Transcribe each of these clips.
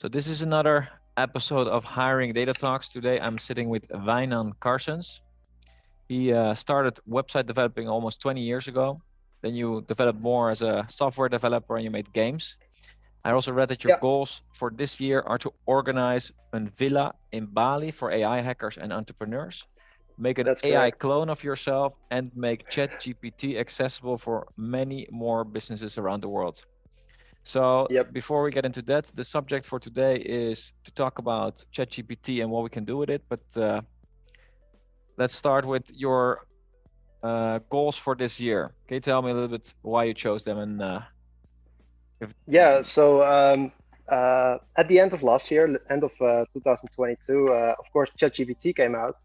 So this is another episode of Hiring Data Talks. Today I'm sitting with Wijnand Karsens. He started website developing almost 20 years ago. Then you developed more as a software developer and you made games. I also read that your Yeah, goals for this year are to organize a villa in Bali for AI hackers and entrepreneurs, make an that's AI correct. clone of yourself, and make ChatGPT accessible for many more businesses around the world. So Yep. before we get into that, the subject for today is to talk about ChatGPT and what we can do with it. But let's start with your goals for this year. Can you tell me a little bit why you chose them and if Yeah. At the end of last year, end of 2022, of course, ChatGPT came out,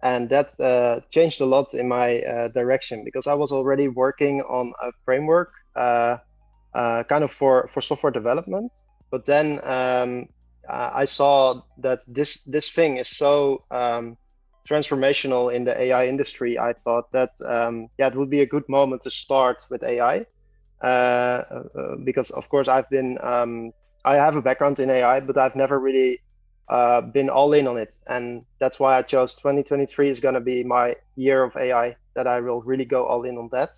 and that changed a lot in my direction because I was already working on a framework, kind of for software development. But then I saw that this thing is so transformational in the AI industry. I thought that yeah, it would be a good moment to start with AI. Because of course I have a background in AI, but I've never really been all in on it, and that's why I chose 2023 is going to be my year of AI, that I will really go all in on that.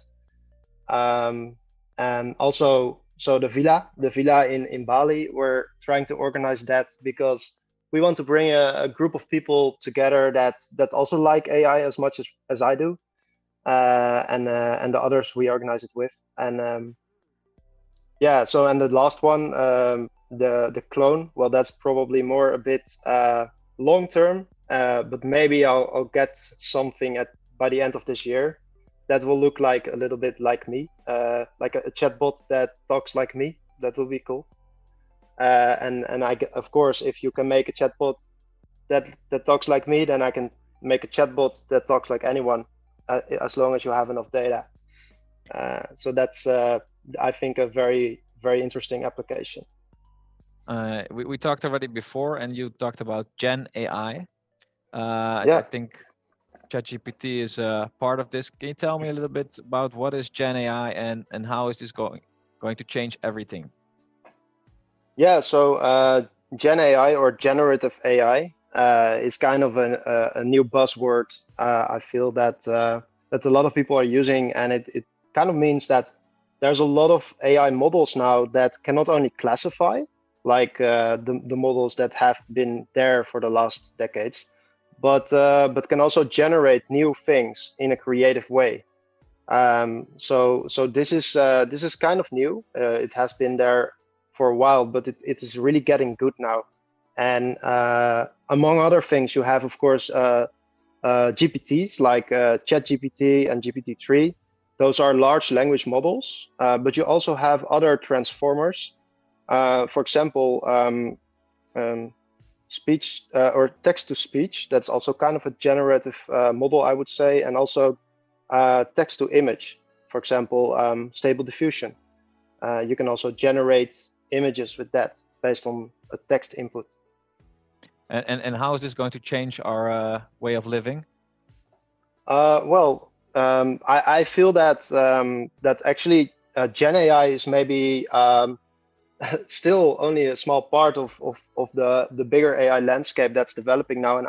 And also, so the villa in Bali, we're trying to organize that because we want to bring a group of people together that also like AI as much as I do, and the others we organize it with. And yeah, so and the last one, the clone, well, that's probably more a bit long term, but maybe I'll get something at by the end of this year that will look like a little bit like me, like a chatbot that talks like me. That will be cool. Of course, if you can make a chatbot that talks like me, then I can make a chatbot that talks like anyone, as long as you have enough data. So that's I think a very interesting application. we talked already before and you talked about Gen AI. I Yeah, think ChatGPT is a part of this. Can you tell me a little bit about what is Gen AI and how is this going to change everything? yeah. So Gen AI or generative AI is kind of a new buzzword. I feel that a lot of people are using, and it kind of means that there's a lot of AI models now that can not only classify, like the models that have been there for the last decades, but can also generate new things in a creative way. So this is kind of new. It has been there for a while, but it is really getting good now. And among other things, you have of course GPTs like ChatGPT and GPT-3. Those are large language models, but you also have other transformers. For example, speech or text to speech. That's also kind of a generative model, I would say, and also text to image. For example, stable diffusion. You can also generate images with that based on a text input. And how is this going to change our way of living? I feel that actually Gen AI is maybe still only a small part of the bigger AI landscape that's developing now. And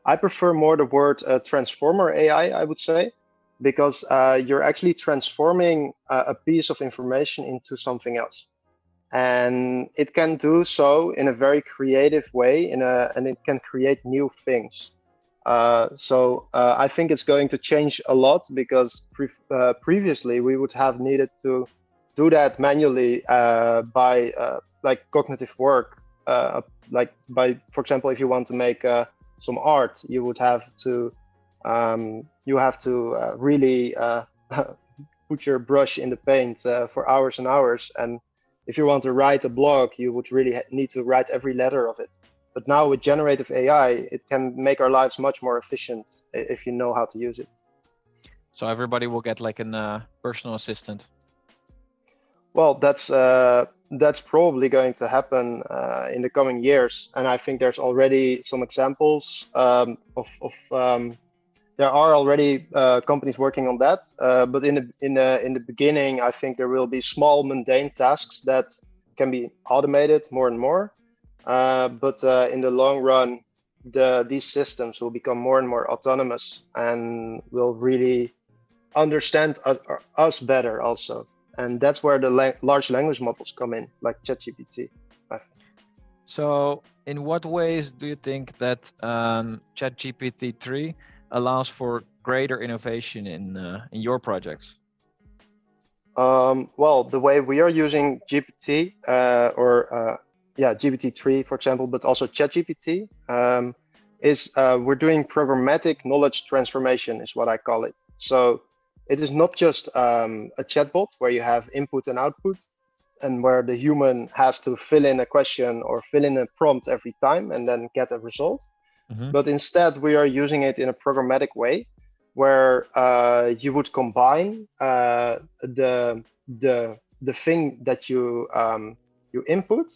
I prefer more the word transformer AI, I would say, because you're actually transforming a piece of information into something else. And it can do so in a very creative way, and it can create new things. I think it's going to change a lot because previously we would have needed to do that manually by like cognitive work, like by, for example, if you want to make some art, you have to really put your brush in the paint for hours and hours. And if you want to write a blog, you would really need to write every letter of it. But now with generative AI, it can make our lives much more efficient if you know how to use it. So everybody will get like a personal assistant. Well, that's probably going to happen in the coming years, and I think there's already some examples there are already companies working on that. But in the beginning, I think there will be small mundane tasks that can be automated more and more. But in the long run, these systems will become more and more autonomous and will really understand us better also. And that's where the large language models come in, like ChatGPT. So in what ways do you think that ChatGPT 3 allows for greater innovation in your projects? Well, the way we are using GPT GPT-3, for example, but also ChatGPT, is we're doing programmatic knowledge transformation, is what I call it. So it is not just a chatbot where you have input and output, and where the human has to fill in a question or fill in a prompt every time and then get a result. Mm-hmm. But instead, we are using it in a programmatic way, where you would combine the thing that you input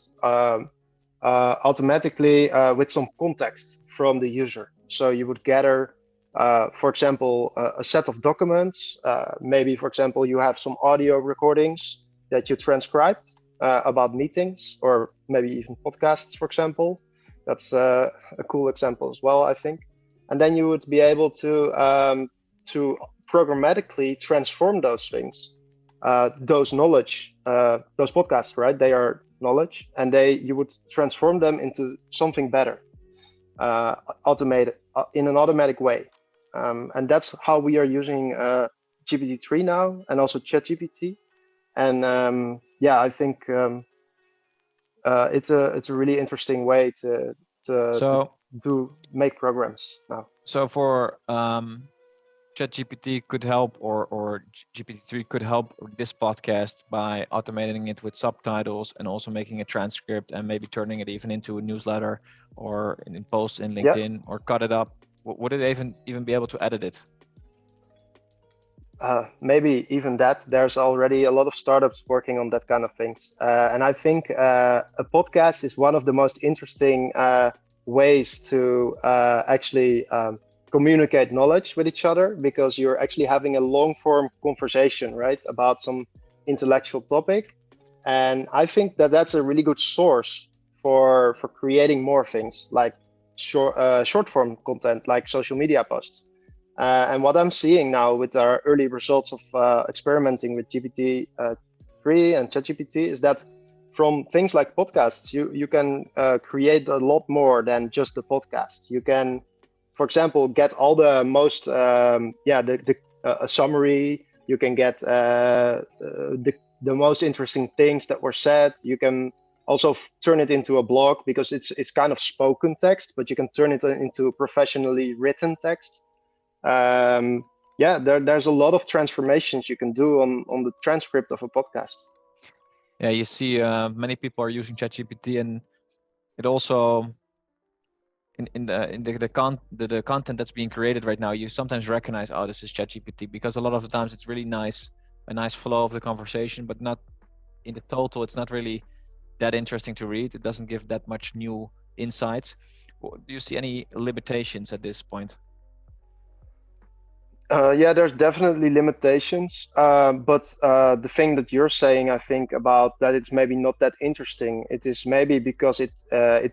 automatically with some context from the user. So you would gather, for example, a set of documents. Maybe, for example, you have some audio recordings that you transcribed about meetings, or maybe even podcasts, for example. That's a cool example as well, I think. And then you would be able to programmatically transform those things, those knowledge, those podcasts, right? They are knowledge, and you would transform them into something better, automated in an automatic way. And that's how we are using GPT-3 now, and also ChatGPT. And I think it's a really interesting way to make programs now. So for ChatGPT could help, or GPT-3 could help this podcast by automating it with subtitles and also making a transcript and maybe turning it even into a newsletter or in posts in LinkedIn, or cut it up. Would it even be able to edit it? Maybe even that. There's already a lot of startups working on that kind of things. And I think a podcast is one of the most interesting ways to actually communicate knowledge with each other, because you're actually having a long form conversation, right, about some intellectual topic. And I think that that's a really good source for creating more things like short form content, like social media posts. And what I'm seeing now with our early results of experimenting with GPT-3 and ChatGPT is that from things like podcasts, you can create a lot more than just the podcast. You can, for example, get all the most, a summary. You can get the most interesting things that were said. You can also turn it into a blog, because it's kind of spoken text, but you can turn it into professionally written text. There's a lot of transformations you can do on the transcript of a podcast. Yeah, you see, many people are using ChatGPT, and it also in the content that's being created right now, you sometimes recognize, oh, this is ChatGPT, because a lot of the times it's really nice, a nice flow of the conversation, but not in the total. It's not really that interesting to read. It doesn't give that much new insights. Do you see any limitations at this point? There's definitely limitations, but the thing that you're saying, I think, about that it's maybe not that interesting, it is maybe because it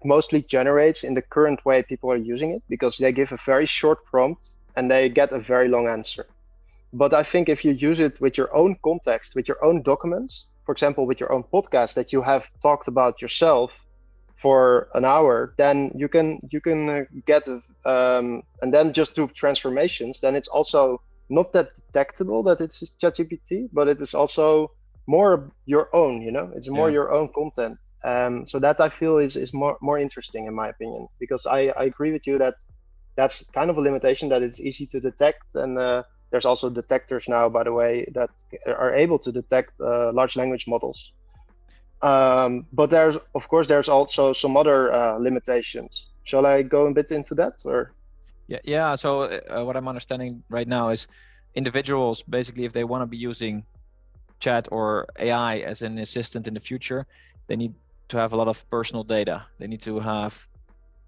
mostly generates in the current way people are using it, because they give a very short prompt and they get a very long answer. But I think if you use it with your own context, with your own documents, for example, with your own podcast that you have talked about yourself for an hour, then you can get and then just do transformations. Then it's also not that detectable that it's ChatGPT, but it is also more your own. It's more your own content. So that I feel is more interesting, in my opinion, because I agree with you that that's kind of a limitation, that it's easy to detect. And there's also detectors now, by the way, that are able to detect large language models. But there's also some other limitations. Shall I go a bit into that, or? Yeah. So what I'm understanding right now is individuals, basically, if they want to be using chat or AI as an assistant in the future, they need to have a lot of personal data. They need to have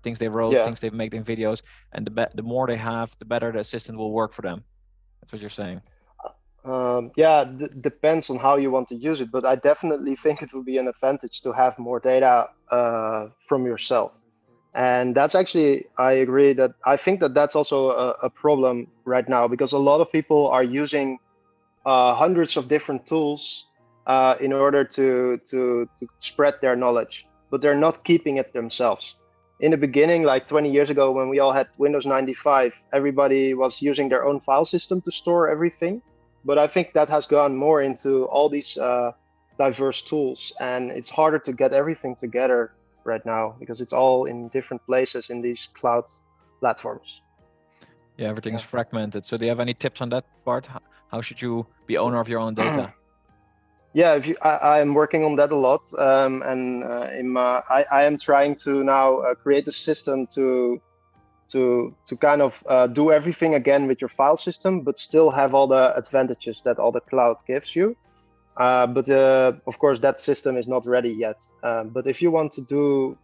things they wrote, things they've made in videos, and the more they have, the better the assistant will work for them. That's what you're saying. Yeah, depends on how you want to use it, but I definitely think it would be an advantage to have more data from yourself. And that's actually, I agree that I think that that's also a problem right now because a lot of people are using hundreds of different tools in order to spread their knowledge, but they're not keeping it themselves. In the beginning, like 20 years ago, when we all had Windows 95, everybody was using their own file system to store everything. But I think that has gone more into all these diverse tools, and it's harder to get everything together right now because it's all in different places in these cloud platforms. Yeah, everything is fragmented. So do you have any tips on that part? How should you be owner of your own data? Yeah, I am working on that a lot, and I am trying to now create a system to kind of do everything again with your file system, but still have all the advantages that all the cloud gives you. But of course, that system is not ready yet. But if you want to do,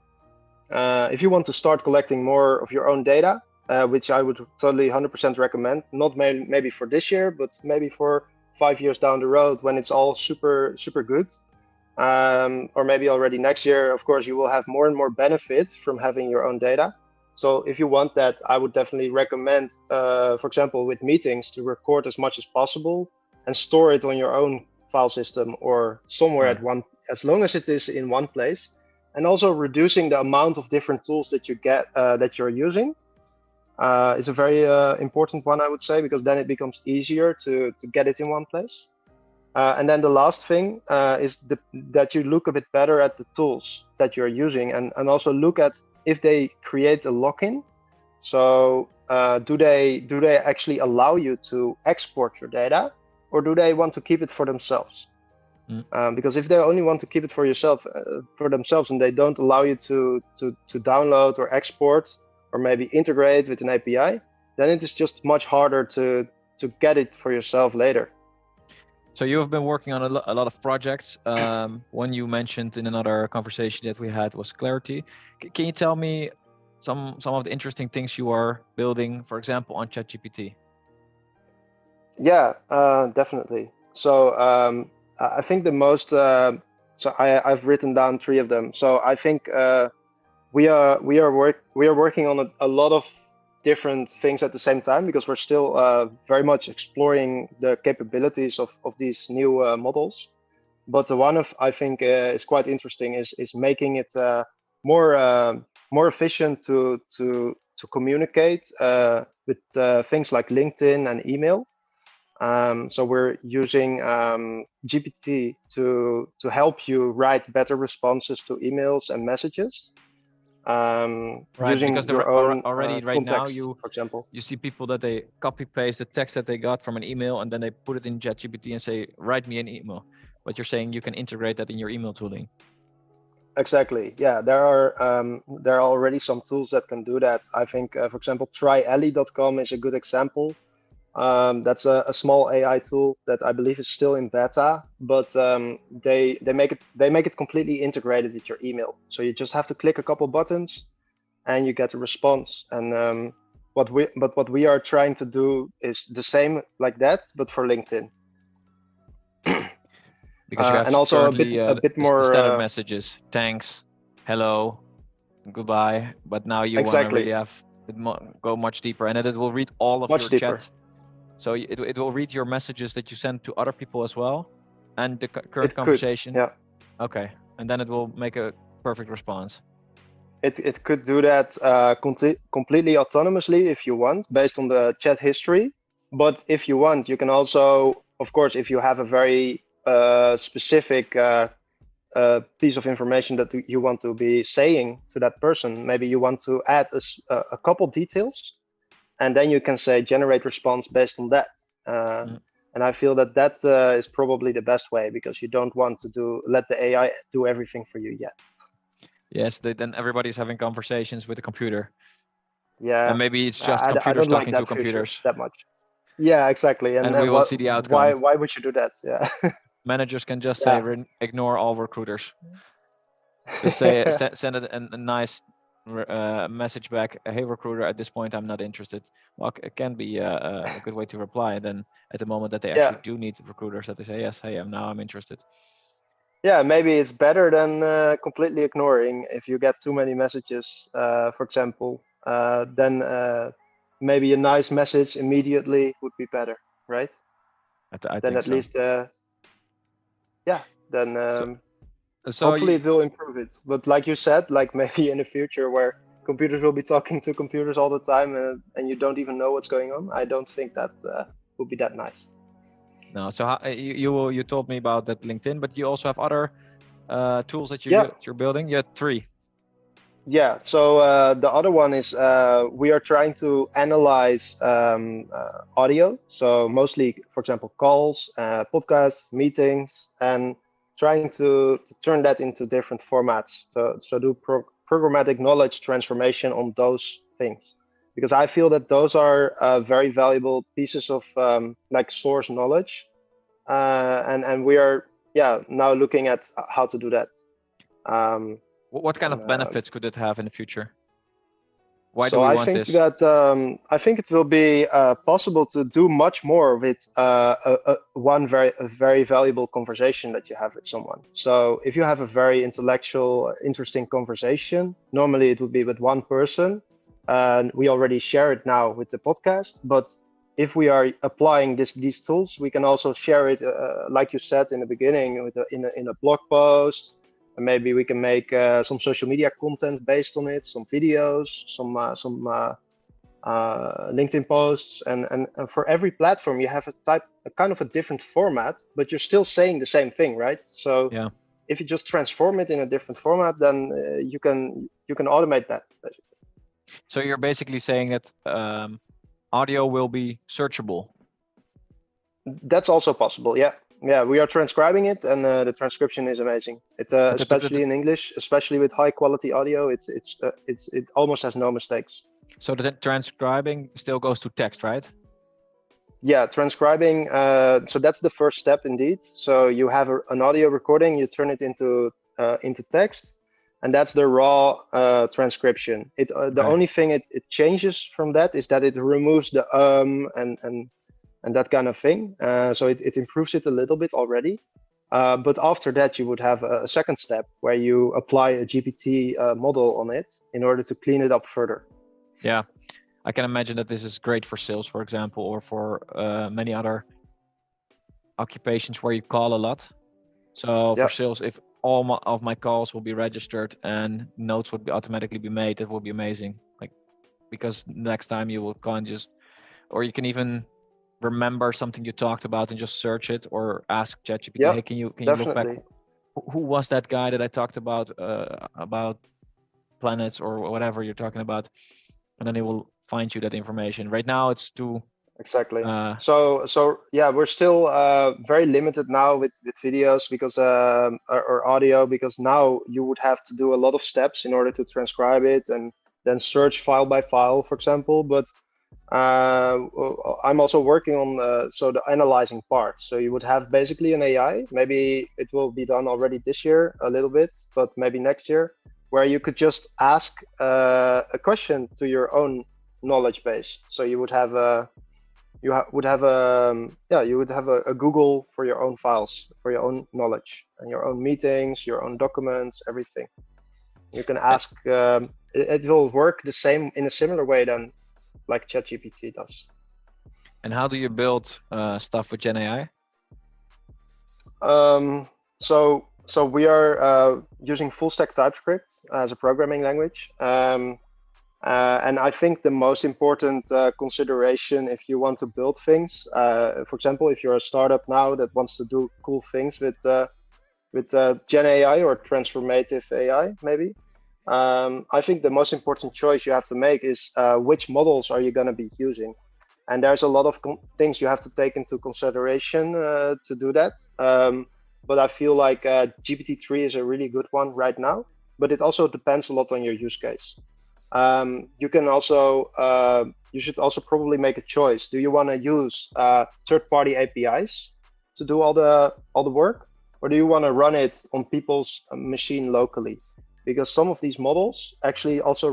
if you want to start collecting more of your own data, which I would totally 100% recommend, not maybe for this year, but maybe for 5 years down the road when it's all super good, or maybe already next year. Of course, you will have more and more benefit from having your own data. So if you want that, I would definitely recommend, for example, with meetings, to record as much as possible and store it on your own file system or somewhere Right. at one, as long as it is in one place. And also reducing the amount of different tools that you get that you're using is a very important one, I would say, because then it becomes easier to get it in one place. And then the last thing is that you look a bit better at the tools that you're using, and also look at if they create a lock-in. So do they actually allow you to export your data, or do they want to keep it for themselves? Because if they only want to keep it for yourself, for themselves, and they don't allow you to download or export or maybe integrate with an API, then it is just much harder to get it for yourself later. So you have been working on a lot of projects. One you mentioned in another conversation that we had was Clarity. Can you tell me some of the interesting things you are building, for example, on ChatGPT? Yeah, definitely. So I think the most. So I've written down three of them. So I think we are working on a lot of different things at the same time because we're still very much exploring the capabilities of these new models. But the one of I think is quite interesting is making it more efficient to communicate with things like LinkedIn and email. So we're using GPT to help you write better responses to emails and messages, Right, using because your own already right now context, for example. you see people that they copy paste the text that they got from an email and then they put it in ChatGPT and say, write me an email. But you're saying you can integrate that in your email tooling. Exactly. Yeah, there are already some tools that can do that. I think, for example, tryally.com is a good example. That's a small AI tool that I believe is still in beta, but they make it completely integrated with your email. So you just have to click a couple buttons, and you get a response. And what we are trying to do is the same like that, but for LinkedIn. Because you have And also currently a bit the more standard messages, thanks, hello, goodbye. But now you want to exactly, really have it go much deeper, and it will read all of much your deeper. chat. So it will read your messages that you send to other people as well, and the current conversation. Yeah. Okay, and then it will make a perfect response. It could do that completely autonomously if you want, based on the chat history. But if you want, you can also, of course, if you have a very specific piece of information that you want to be saying to that person, maybe you want to add a couple details, and then you can say generate response based on that. And I feel that that is probably the best way because you don't want to let the AI do everything for you yet. Yes, then everybody's having conversations with the computer. Yeah, And maybe it's just I computers don't like talking to that future computers. that much. Yeah, exactly. And we And will what? see the outcome. Why would you do that? Yeah. Managers can just Yeah. say ignore all recruiters. Just say send it a nice message back, hey recruiter, at this point I'm not interested. Well, it can be a good way to reply. And then at the moment that they actually Yeah, do need recruiters, that they say, yes, hey, I'm interested. yeah, maybe it's better than completely ignoring. If you get too many messages, for example, then maybe a nice message immediately would be better, right? I Then think at so. least, yeah, then So so hopefully you, it will improve it. But like you said, like maybe in the future where computers will be talking to computers all the time and you don't even know what's going on, I don't think that would be that nice. no, so how, you told me about that LinkedIn, but you also have other tools that Yeah, you're building. You had three. yeah. So the other one is we are trying to analyze audio. So mostly, for example, calls, podcasts, meetings, and trying to turn that into different formats. So do programmatic knowledge transformation on those things, because I feel that those are very valuable pieces of like source knowledge, and we are now looking at how to do that. Um, What kind of uh, benefits could it have in the future? Why do So we I want think this? that I think it will be possible to do much more with a very valuable conversation that you have with someone. So if you have a very intellectual, interesting conversation, normally it would be with one person, and we already share it now with the podcast. But if we are applying these tools, we can also share it, like you said in the beginning, in a blog post, and maybe we can make some social media content based on it, some videos, some LinkedIn posts, and for every platform you have a kind of a different format, but you're still saying the same thing, right? So Yeah. if you just transform it in a different format, then you can automate that. So you're basically saying that audio will be searchable. That's also possible. Yeah, yeah. We are transcribing it, and the transcription is amazing. It But especially in English, especially with high quality audio, it almost has no mistakes. so the transcribing still goes to text, right? Yeah, transcribing. So that's the first step indeed. So you have an audio recording, you turn it into text, and that's the raw transcription. The Okay. only thing it changes from that is that it removes the and that kind of thing. So it improves it a little bit already. But after that, you would have a second step where you apply a GPT model on it in order to clean it up further. Yeah. I can imagine that this is great for sales, for example, or for many other occupations where you call a lot. So for Yeah, sales, if all of my calls will be registered and notes would be automatically be made, that would be amazing. Like, because next time you will call and just, or you can even remember something you talked about and just search it, or ask ChatGPT, yeah, hey, can you look back? definitely. Who was that guy that I talked about planets or whatever you're talking about? And then it will find you that information. Right now, it's too. Exactly. Uh, So yeah, we're still very limited now with videos because or audio, because now you would have to do a lot of steps in order to transcribe it and then search file by file, for example. But I'm also working on the analyzing part. So you would have basically an AI. Maybe it will be done already this year a little bit, but maybe next year, where you could just ask a question to your own knowledge base. So you would have a would have you would have a Google for your own files, for your own knowledge and your own meetings, your own documents, everything. You can a- ask. It will work the same in a similar way than like ChatGPT does. and how do you build stuff with Gen AI? So we are using full stack TypeScript as a programming language. And I think the most important consideration if you want to build things, for example, if you're a startup now that wants to do cool things with Gen AI or transformative AI, maybe, I think the most important choice you have to make is which models are you going to be using. And there's a lot of things you have to take into consideration to do that. But I feel like GPT-3 is a really good one right now, but it also depends a lot on your use case. You can also you should also probably make a choice. Do you want to use third-party APIs to do all the work, or do you want to run it on people's machine locally? because some of these models actually also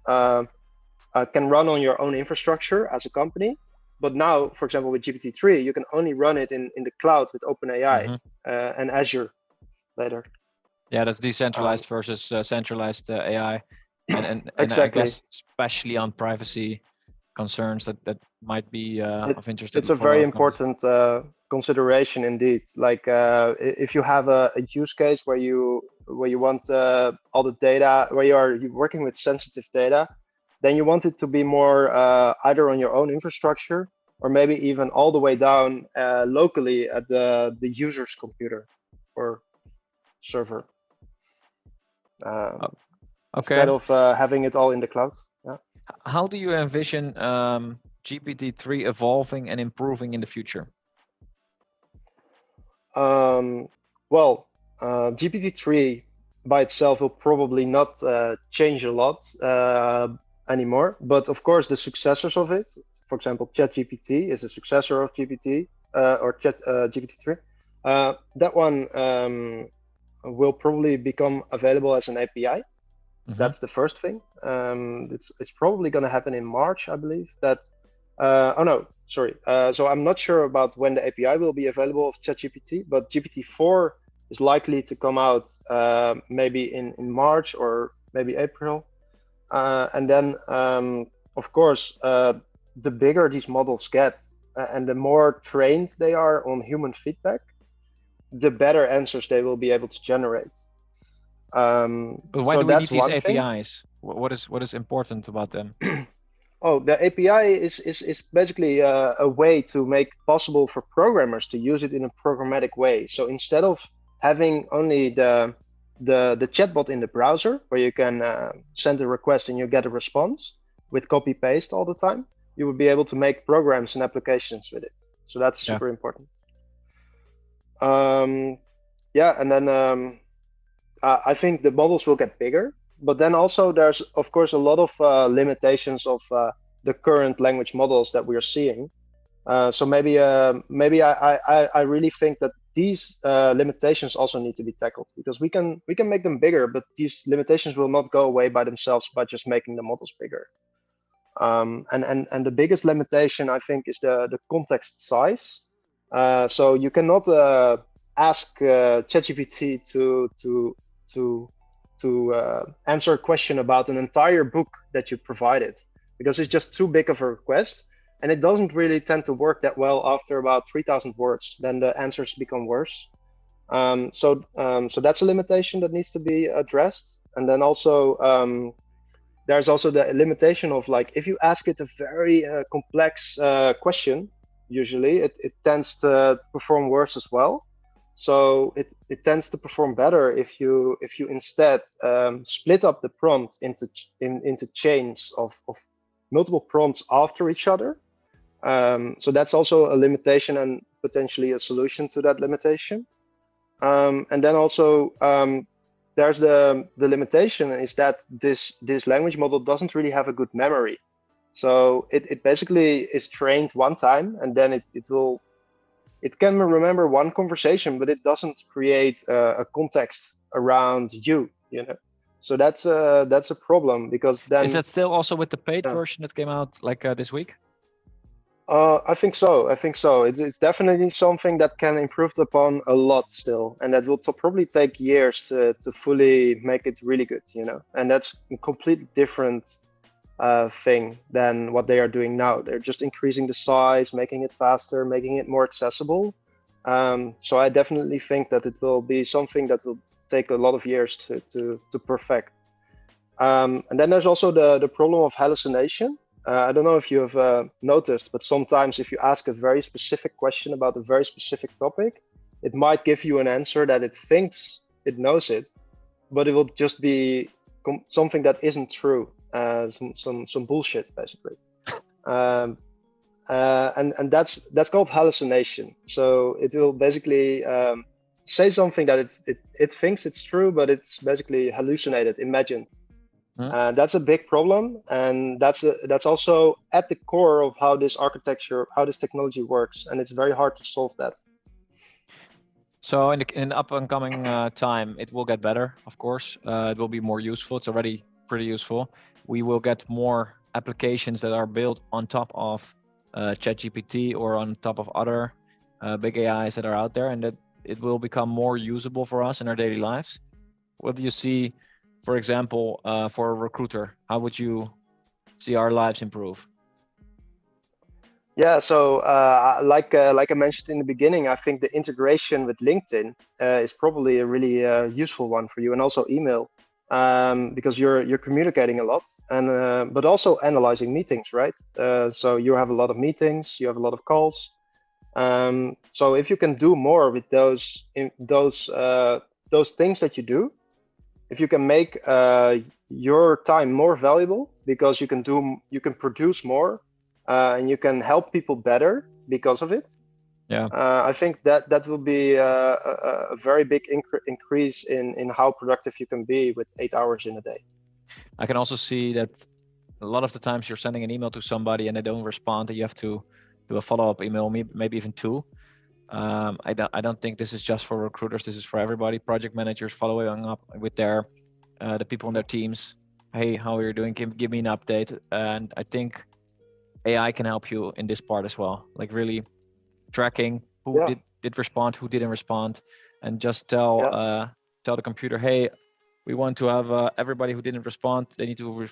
can run on your own infrastructure as a company. But now, for example, with GPT-3, you can only run it in the cloud with OpenAI and Azure later. Yeah, that's decentralized versus centralized AI, and I Exactly. guess especially on privacy concerns that might be of interest It's a for a lot very of companies. important consideration indeed. Like if you have a use case where you want all the data, where you're working with sensitive data, then you want it to be more either on your own infrastructure or maybe even all the way down locally at the user's computer or server. Okay. Instead of having it all in the cloud. Yeah. How do you envision GPT-3 evolving and improving in the future? Well, GPT-3 by itself will probably not change a lot anymore, but of course the successors of it, for example, ChatGPT is a successor of GPT or GPT-3. That one will probably become available as an API. That's the first thing. It's probably going to happen in March, I believe. Oh no, sorry. So I'm not sure about when the API will be available of ChatGPT, but GPT-4 is likely to come out maybe in March or maybe April. And then, of course, the bigger these models get and the more trained they are on human feedback, the better answers they will be able to generate. But why so do we need that's these one thing. APIs? What is important about them? Oh, the API is basically a way to make possible for programmers to use it in a programmatic way. So instead of having only the chatbot in the browser where you can send a request and you get a response with copy paste all the time, you would be able to make programs and applications with it. So that's super important. Yeah, and then I think the models will get bigger, but then also there's of course a lot of limitations of the current language models that we are seeing. So maybe I really think that these limitations also need to be tackled, because we can make them bigger, but these limitations will not go away by themselves by just making the models bigger. And the biggest limitation I think is the context size. So you cannot ask ChatGPT to answer a question about an entire book that you provided, because it's just too big of a request, and it doesn't really tend to work that well after about 3,000 words. Then the answers become worse. So that's a limitation that needs to be addressed. And then also there's also the limitation of, like, if you ask it a very complex question, usually it tends to perform worse as well. So it tends to perform better if you instead split up the prompt into chains of multiple prompts after each other. So that's also a limitation and potentially a solution to that limitation. And then also there's the limitation is that this language model doesn't really have a good memory. So it basically is trained one time, and then it can remember one conversation, but it doesn't create a context around you know. So that's a problem, because then is that still also with the paid version that came out like this week? I think so. It's definitely something that can improve upon a lot still, and that will probably take years to fully make it really good, you know. And that's a completely different thing than what they are doing now. They're just increasing the size, making it faster, making it more accessible. So I definitely think that it will be something that will take a lot of years to perfect. And then there's also the problem of hallucination. I don't know if you have noticed, but sometimes if you ask a very specific question about a very specific topic, it might give you an answer that it thinks it knows it, but it will just be something that isn't true, some bullshit basically. And that's called hallucination. So it will basically say something that it thinks it's true, but it's basically hallucinated, imagined. That's a big problem, and that's also at the core of how this architecture, how this technology works, and it's very hard to solve that. So in the up and coming time, it will get better, of course. It will be more useful. It's already pretty useful. We will get more applications that are built on top of ChatGPT or on top of other big AIs that are out there, and that it will become more usable for us in our daily lives. What do you see, for example, for a recruiter? How would you see our lives improve? Yeah, so like I mentioned in the beginning, I think the integration with LinkedIn is probably a really useful one for you, and also email, because you're communicating a lot, and but also analyzing meetings, right? So you have a lot of meetings, you have a lot of calls. So if you can do more with those things that you do, if you can make your time more valuable because you can produce more, and you can help people better because of it. Yeah, I think that will be a very big increase in how productive you can be with 8 hours in a day. I can also see that a lot of the times you're sending an email to somebody and they don't respond, and you have to do a follow-up email, maybe even two. I don't think this is just for recruiters. This is for everybody. Project managers following up with their the people on their teams. Hey, how are you doing? Give me an update. And I think AI can help you in this part as well. Like really tracking who Yeah, did respond, who didn't respond, and just tell yeah, tell the computer, hey, we want to have everybody who didn't respond. They need to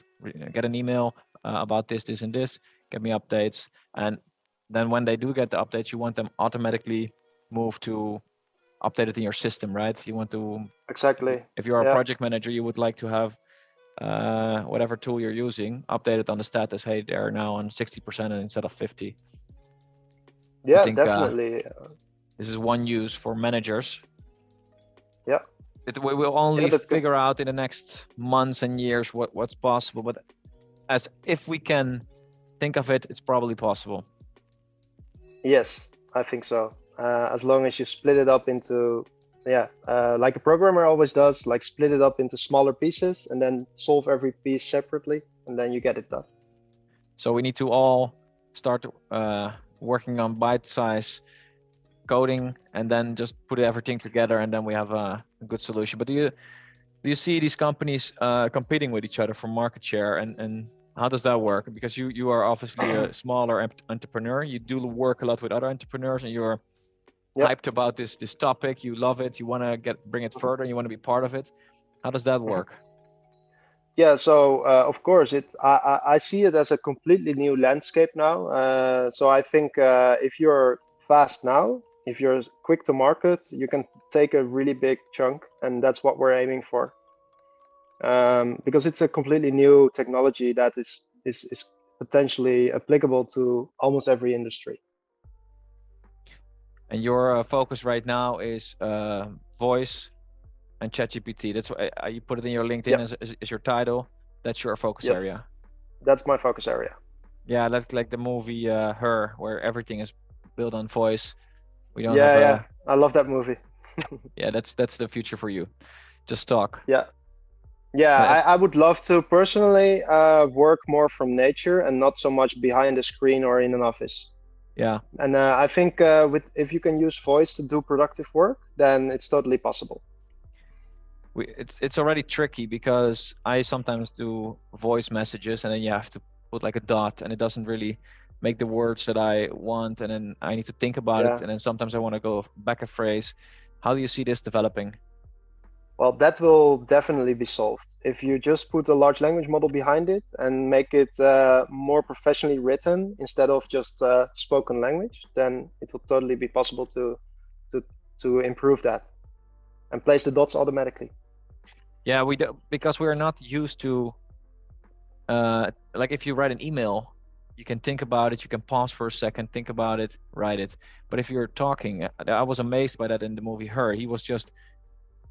get an email about this, this, and this. Get me updates, and then when they do get the updates, you want them automatically move to update it in your system, right? You want to, exactly. if you are a Yeah, project manager, you would like to have whatever tool you're using updated on the status. Hey, they're now on 60% instead of 50. I yeah, think definitely. this is one use for managers. Yeah, We will yeah, only that can. figure out in the next months and years what's possible, but as if we can think of it, it's probably possible. Yes, I think so. As long as you split it up into, yeah, like a programmer always does, like split it up into smaller pieces and then solve every piece separately, and then you get it done. So we need to all start working on bite-size coding and then just put everything together, and then we have a good solution. But do you see these companies competing with each other for market share, and how does that work? Because you are obviously a smaller entrepreneur. You do work a lot with other entrepreneurs, and you're Yeah. hyped about this topic. You love it. You want to bring it further. You want to be part of it. How does that Mhm. work? Yeah, so of course, I see it as a completely new landscape now. So I think if you're fast now, if you're quick to market, you can take a really big chunk, and that's what we're aiming for. Because it's a completely new technology that is potentially applicable to almost every industry. And your focus right now is voice and ChatGPT. That's why you put it in your LinkedIn Yep. as your title. That's your focus Yes, area. that's my focus area. Yeah, that's like the movie Her, where everything is built on voice. We don't have Yeah, yeah, a I love that movie. yeah. That's the future for you. Just talk. Yeah, yeah, But I would love to personally work more from nature and not so much behind a screen or in an office. yeah, And I think with if you can use voice to do productive work, then it's totally possible. it's already tricky because I sometimes do voice messages and then you have to put like a dot and it doesn't really make the words that I want, and then I need to think about it, Yeah. and then sometimes I want to go back a phrase. How do you see this developing? Well, that will definitely be solved. If you just put a large language model behind it and make it more professionally written instead of just spoken language, then it will totally be possible to to improve that and place the dots automatically. Yeah, we do, because we're not used to like if you write an email, you can think about it, you can pause for a second, think about it, write it. But if you're talking, I was amazed by that in the movie Her. He was just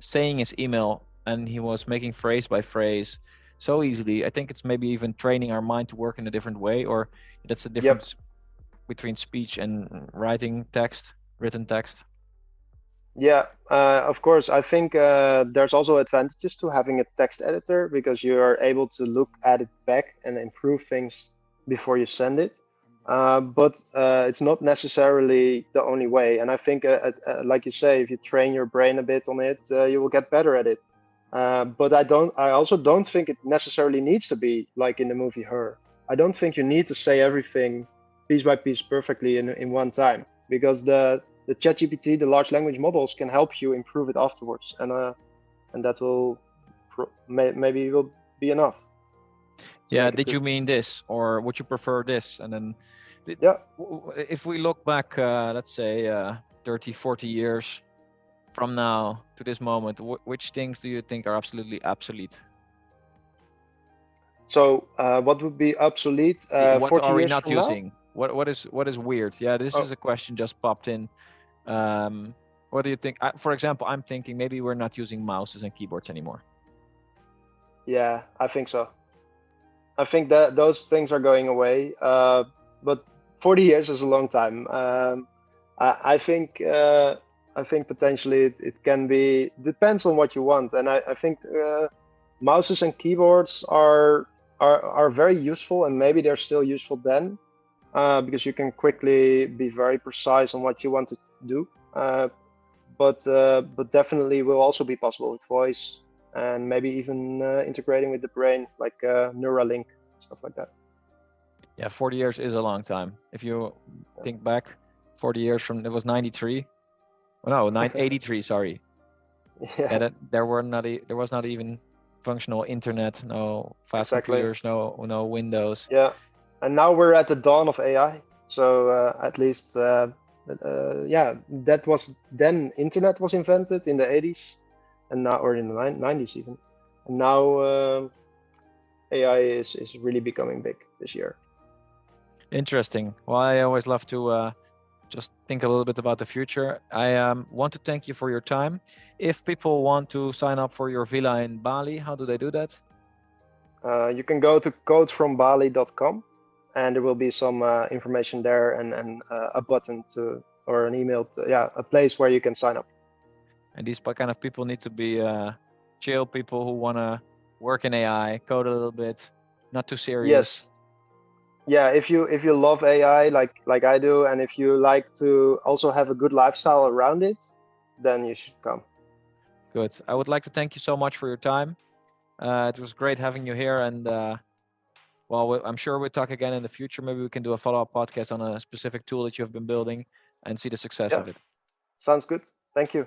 saying his email and he was making phrase by phrase so easily. I think it's maybe even training our mind to work in a different way, or that's the Yep. difference between speech and writing text, written text. Yeah, of course. I think there's also advantages to having a text editor because you are able to look at it back and improve things before you send it. but it's not necessarily the only way. And I think, like you say, if you train your brain a bit on it, you will get better at it. But I also don't think it necessarily needs to be like in the movie Her. I don't think you need to say everything piece by piece perfectly in one time, because the ChatGPT, the large language models, can help you improve it afterwards, and that will maybe will be enough to Yeah, make it did you good. mean this, or would you prefer this? And then, Yeah. if we look back, let's say 30, 40 years from now to this moment, which things do you think are absolutely obsolete? So what would be obsolete What 40 are we years not from now? using? What is weird? Yeah, this Oh, is a question just popped in. Um, what do you think? For example, I'm thinking maybe we're not using mouses and keyboards anymore. yeah, I think so. I think that those things are going away. But 40 years is a long time. I think I think potentially it can be, depends on what you want. And I think mouses and keyboards are very useful, and maybe they're still useful then, because you can quickly be very precise on what you want to do. But definitely will also be possible with voice, and maybe even integrating with the brain, like Neuralink, stuff like that. Yeah, 40 years is a long time. If you think back, 40 years from, it was 93. Oh, no, 983, sorry. Yeah, Yeah, that there was not even functional internet, no fast exactly. computers, no Windows. Yeah, and now we're at the dawn of AI. So at least, yeah, that was then internet was invented in the 80s, and now, or in the 90s even, and now AI is really becoming big this year. Interesting. Well, I always love to just think a little bit about the future. I want to thank you for your time. If people want to sign up for your villa in Bali, how do they do that? You can go to codefrombali.com, and there will be some information there, and a button to, or an email to, yeah, a place where you can sign up. And these kind of people need to be chill people who want to work in AI, code a little bit, not too serious. Yes. Yeah, if you love AI like I do, and if you like to also have a good lifestyle around it, then you should come. Good. I would like to thank you so much for your time. It was great having you here, and well, I'm sure we'll talk again in the future. Maybe we can do a follow-up podcast on a specific tool that you have been building and see the success Yeah, of it. sounds good. Thank you.